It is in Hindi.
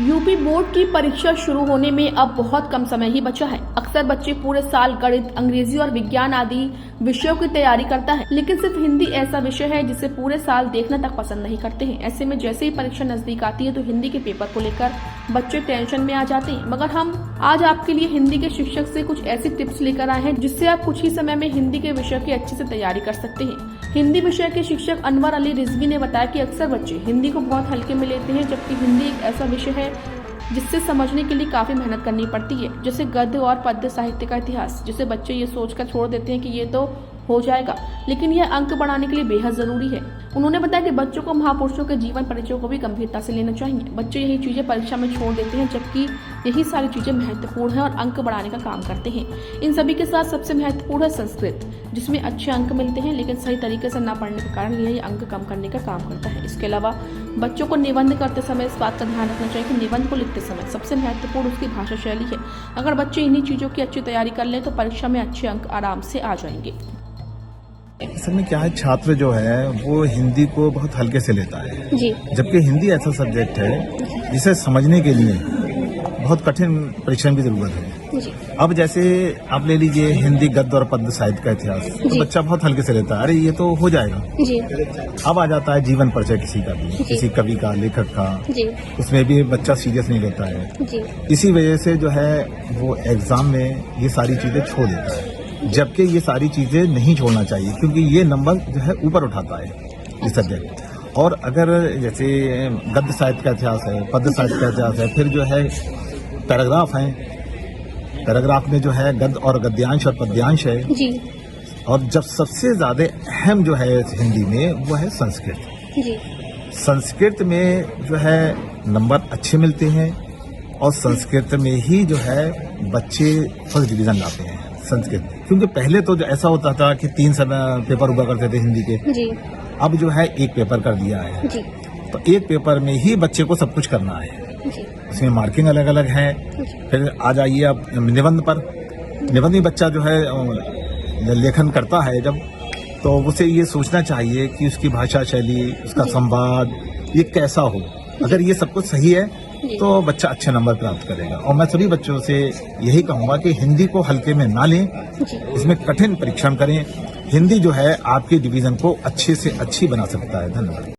यूपी बोर्ड की परीक्षा शुरू होने में अब बहुत कम समय ही बचा है। अक्सर बच्चे पूरे साल गणित, अंग्रेजी और विज्ञान आदि विषयों की तैयारी करता है, लेकिन सिर्फ हिंदी ऐसा विषय है जिसे पूरे साल देखना तक पसंद नहीं करते हैं। ऐसे में जैसे ही परीक्षा नजदीक आती है तो हिंदी के पेपर को लेकर बच्चे टेंशन में आ जाते हैं। मगर हम आज आपके लिए हिंदी के शिक्षक से कुछ ऐसी टिप्स लेकर आए हैं जिससे आप कुछ ही समय में हिंदी के विषय की अच्छे से तैयारी कर सकते हैं। हिंदी विषय के शिक्षक अनवर अली रिजवी ने बताया कि अक्सर बच्चे हिंदी को बहुत हल्के में लेते हैं, जबकि हिंदी एक ऐसा विषय है जिससे समझने के लिए काफी मेहनत करनी पड़ती है, जैसे गद्य और पद्य साहित्य का इतिहास, जिसे बच्चे ये सोचकर छोड़ देते हैं कि ये तो हो जाएगा, लेकिन यह अंक बढ़ाने के लिए बेहद जरूरी है। उन्होंने बताया कि बच्चों को महापुरुषों के जीवन परिचय को भी गंभीरता से लेना चाहिए। बच्चे यही चीजें परीक्षा में छोड़ देते हैं, जबकि यही सारी चीजें महत्वपूर्ण है और अंक बढ़ाने का काम करते हैं। इन सभी के साथ सबसे महत्वपूर्ण है संस्कृत, जिसमें अच्छे अंक मिलते हैं, लेकिन सही तरीके से न पढ़ने के कारण यही अंक कम करने का काम करता है। इसके अलावा बच्चों को निबंध करते समय इस बात का ध्यान रखना चाहिए कि निबंध को लिखते समय सबसे महत्वपूर्ण उसकी भाषा शैली है। अगर बच्चे इन्हीं चीजों की अच्छी तैयारी कर लें तो परीक्षा में अच्छे अंक आराम से आ जाएंगे। असल में क्या है, छात्र जो है वो हिंदी को बहुत हल्के से लेता है जी। जबकि हिंदी ऐसा सब्जेक्ट है जिसे समझने के लिए बहुत कठिन परिश्रम की जरूरत है जी। अब जैसे आप ले लीजिए हिंदी गद्य और पद्य साहित्य का इतिहास, तो बच्चा बहुत हल्के से लेता है, अरे ये तो हो जाएगा जी। अब आ जाता है जीवन परिचय किसी का भी, किसी कवि का, लेखक का, जी। उसमें भी बच्चा सीरियस नहीं लेता है जी। इसी वजह से जो है वो एग्जाम में ये सारी चीजें छोड़ देता है, जबकि ये सारी चीजें नहीं छोड़ना चाहिए क्योंकि ये नंबर जो है ऊपर उठाता है ये सब्जेक्ट। और अगर जैसे गद्य साहित्य का इतिहास है, पद्य साहित्य का इतिहास है, फिर जो है पैराग्राफ है, पैराग्राफ में जो है गद्य और गद्यांश और पद्यांश है जी। और जब सबसे ज्यादा अहम जो है हिंदी में वो है संस्कृत। जी। संस्कृत में जो है नंबर अच्छे मिलते हैं और संस्कृत में ही जो है बच्चे फर्स्ट डिवीजन लाते हैं संस्कृत, क्योंकि पहले तो जो ऐसा होता था कि 3 पेपर हुआ करते थे हिंदी के, जी। अब जो है 1 पेपर कर दिया है जी। तो 1 पेपर में ही बच्चे को सब कुछ करना है, जी। उसमें मार्किंग अलग अलग है। फिर आ जाइए अब निबंध पर, निबंध में बच्चा जो है लेखन करता है जब, तो उसे ये सोचना चाहिए कि उसकी भाषा शैली, उसका संवाद ये कैसा हो। अगर ये सब कुछ सही है तो बच्चा अच्छे नंबर प्राप्त करेगा। और मैं सभी बच्चों से यही कहूंगा कि हिंदी को हल्के में ना लें, इसमें कठिन परिश्रम करें। हिंदी जो है आपकी डिवीजन को अच्छे से अच्छी बना सकता है। धन्यवाद।